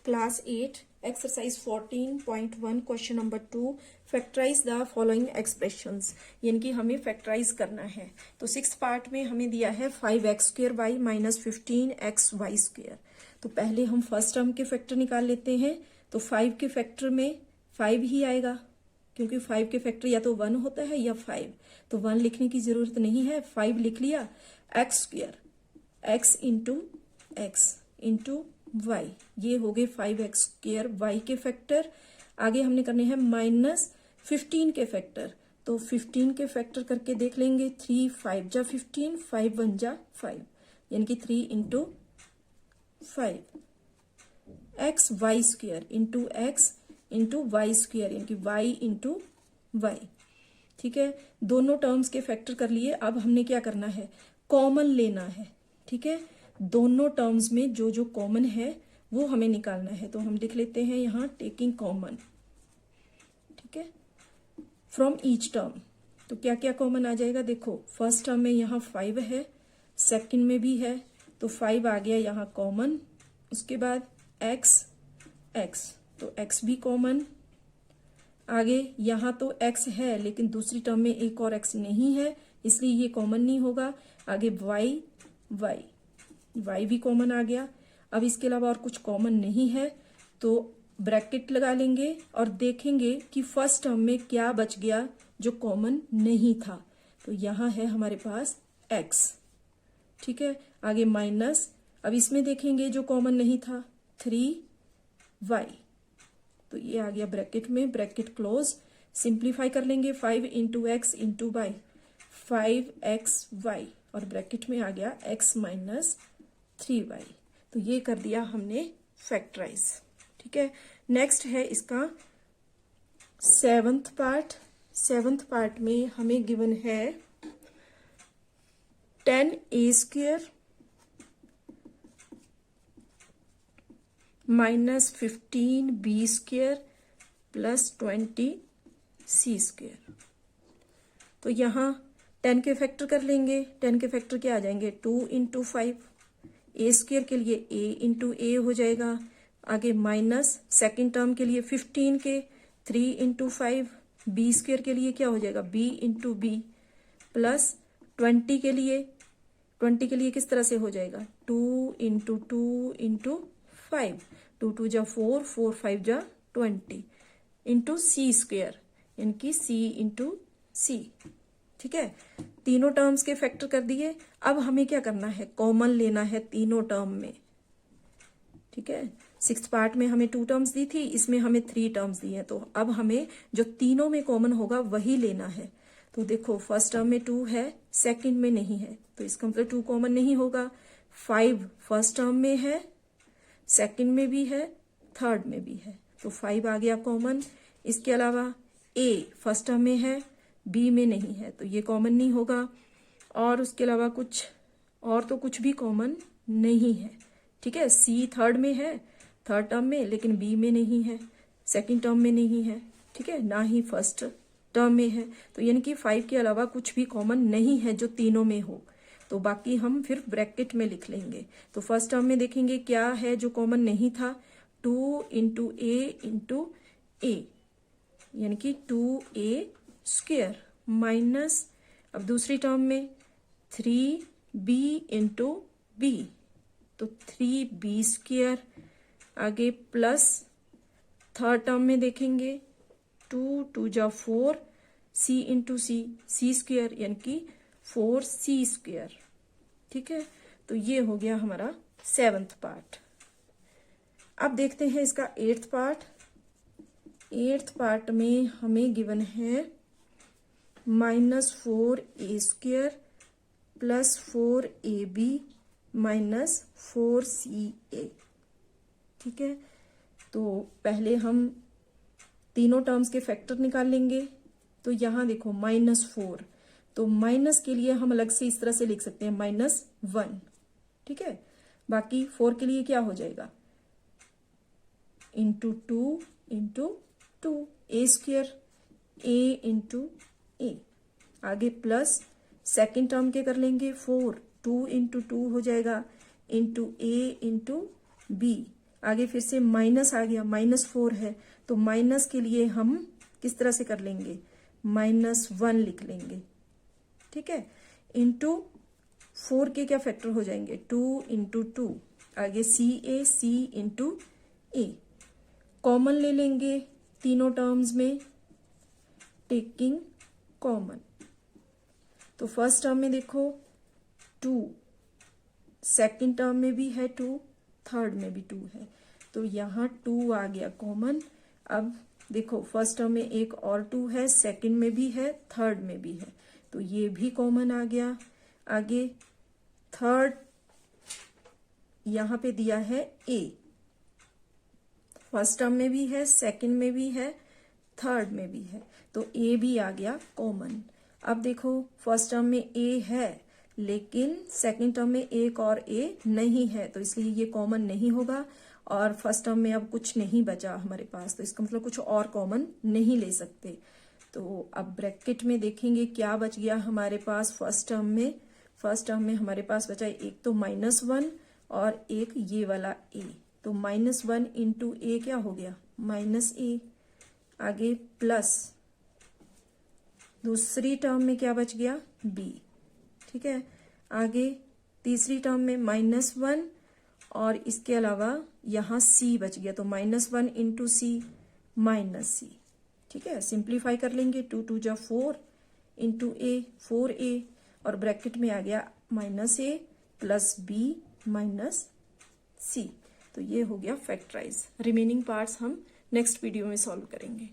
Class 8 exercise 14.1 question number 2 factorise the following expressions, यानी कि हमें फैक्टराइज करना है। तो सिक्स पार्ट में हमें दिया है 5x² y माइनस 15xy²। तो पहले हम फर्स्ट टर्म के फैक्टर निकाल लेते हैं। तो 5 के फैक्टर में 5 ही आएगा, क्योंकि 5 के फैक्टर या तो 1 होता है या 5। तो 1 लिखने की जरूरत नहीं है, 5 लिख लिया। x² x into x into y, ये हो गए 5x² y के फैक्टर। आगे हमने करने हैं माइनस 15 के फैक्टर। तो 15 के फैक्टर करके देख लेंगे। 3 5 जा 15, 5 1 जा 5, यानी कि 3 into 5 x y² into x into y², यानी कि y इंटू y। ठीक है, दोनों टर्म्स के फैक्टर कर लिए। अब हमने क्या करना है, कॉमन लेना है। ठीक है, दोनों टर्म्स में जो जो कॉमन है वो हमें निकालना है। तो हम लिख लेते हैं यहाँ टेकिंग कॉमन। ठीक है, फ्रॉम ईच टर्म। तो क्या क्या कॉमन आ जाएगा, देखो फर्स्ट टर्म में यहाँ 5 है, सेकंड में भी है, तो 5 आ गया यहाँ कॉमन। उसके बाद x तो x भी कॉमन। आगे यहाँ तो x है, लेकिन दूसरी टर्म में एक और x नहीं है, इसलिए ये कॉमन नहीं होगा। आगे y भी कॉमन आ गया। अब इसके अलावा और कुछ कॉमन नहीं है, तो ब्रैकेट लगा लेंगे और देखेंगे कि फर्स्ट टर्म में क्या बच गया जो कॉमन नहीं था। तो यहाँ है हमारे पास x। ठीक है, आगे माइनस, अब इसमें देखेंगे जो कॉमन नहीं था 3y, तो ये आ गया ब्रैकेट में, ब्रैकेट क्लोज। सिंप्लीफाई कर लेंगे, 5 into x into Y, 5xy, और ब्रैकेट में आ गया x माइनस 3y। तो ये कर दिया हमने फैक्टराइज। ठीक है, नेक्स्ट है इसका सेवंथ पार्ट। सेवंथ पार्ट में हमें गिवन है 10a² minus 15b² plus 20c²। तो यहाँ 10 के फैक्टर कर लेंगे। 10 के फैक्टर क्या आ जाएंगे, 2 इंटू 5, a² के लिए a इंटू ए हो जाएगा। आगे माइनस सेकेंड टर्म के लिए 15 के 3 इंटू 5, b² के लिए क्या हो जाएगा b इंटू बी, प्लस 20 के लिए किस तरह से हो जाएगा 2 इंटू 2 इंटू 5, 2 2 जा 4, 4 5 जा 20 इंटू c², यानी कि c इंटू सी। ठीक है, तीनों टर्म्स के फैक्टर कर दिए। अब हमें क्या करना है, कॉमन लेना है तीनों टर्म में। ठीक है, सिक्स पार्ट में हमें 2 टर्म्स दी थी, इसमें हमें 3 टर्म्स दी हैं। तो अब हमें जो तीनों में कॉमन होगा वही लेना है। तो देखो फर्स्ट टर्म में 2 है, सेकंड में नहीं है, तो इसका मतलब 2 कॉमन नहीं होगा। 5 फर्स्ट टर्म में है, सेकंड में भी है, थर्ड में भी है, तो 5 आ गया कॉमन। इसके अलावा a फर्स्ट टर्म में है, b में नहीं है, तो ये कॉमन नहीं होगा। और उसके अलावा कुछ और तो कुछ भी कॉमन नहीं है। ठीक है, c थर्ड में है, थर्ड टर्म में, लेकिन b में नहीं है, सेकंड टर्म में नहीं है। ठीक है, ना ही फर्स्ट टर्म में है। तो यानी कि 5 के अलावा कुछ भी कॉमन नहीं है जो तीनों में हो। तो बाकी हम फिर ब्रैकेट में लिख लेंगे। तो फर्स्ट टर्म में देखेंगे क्या है जो कॉमन नहीं था, 2 इंटू ए, यानी कि 2a² माइनस, अब दूसरी टर्म में 3b इंटू बी, तो 3b²। आगे प्लस थर्ड टर्म में देखेंगे 2 2 जा 4, c इंटू c² यानी कि 4c²। ठीक है, तो ये हो गया हमारा सेवंथ पार्ट। अब देखते हैं इसका एट्थ पार्ट। एट्थ पार्ट में हमें गिवन है -4a² plus 4ab minus 4ca। ठीक है, तो पहले हम तीनों टर्म्स के फैक्टर निकाल लेंगे। तो यहाँ देखो -4, तो माइनस के लिए हम अलग से इस तरह से लिख सकते हैं -1। ठीक है, बाकी 4 के लिए क्या हो जाएगा into 2 into 2, a² a into a. आगे प्लस सेकेंड टर्म के कर लेंगे 4, 2 इंटू 2 हो जाएगा इंटू a इंटू बी। आगे फिर से माइनस आ गया, -4 है, तो माइनस के लिए हम किस तरह से कर लेंगे, -1 लिख लेंगे, ठीक है। इंटू 4 के क्या फैक्टर हो जाएंगे, 2 इंटू 2, आगे C इंटू A, कॉमन ले लेंगे तीनों टर्म्स में, टेकिंग कॉमन। तो फर्स्ट टर्म में देखो 2, सेकंड टर्म में भी है 2, थर्ड में भी 2 है, तो यहाँ 2 आ गया कॉमन। अब देखो फर्स्ट टर्म में एक और 2 है, सेकंड में भी है, थर्ड में भी है, तो ये भी कॉमन आ गया। आगे थर्ड यहाँ पे दिया है A, फर्स्ट टर्म में भी है, सेकंड में भी है, थर्ड में भी है, तो A भी आ गया कॉमन। अब देखो फर्स्ट टर्म में A है, लेकिन सेकंड टर्म में एक और A नहीं है, तो इसलिए ये कॉमन नहीं होगा, और फर्स्ट टर्म में अब कुछ नहीं बचा हमारे पास, तो इसका मतलब कुछ और कॉमन नहीं ले सकते। तो अब ब्रैकेट में देखेंगे क्या बच गया हमारे पास फर्स्ट टर्म में। फर्स्ट टर्म में हमारे पास बचा एक तो -1 और एक ये वाला A, तो -1 इंटू A क्या हो गया, -A, आगे प्लस दूसरी टर्म में क्या बच गया, B, ठीक है। आगे तीसरी टर्म में -1 और इसके अलावा यहाँ C बच गया, तो -1 इंटू C, -C, ठीक है। सिंप्लीफाई कर लेंगे, 2 2 जा 4 इंटू A, 4A, और ब्रैकेट में आ गया -A plus B minus C। तो ये हो गया फैक्टराइज। रिमेनिंग पार्ट्स हम नेक्स्ट वीडियो में सॉल्व करेंगे।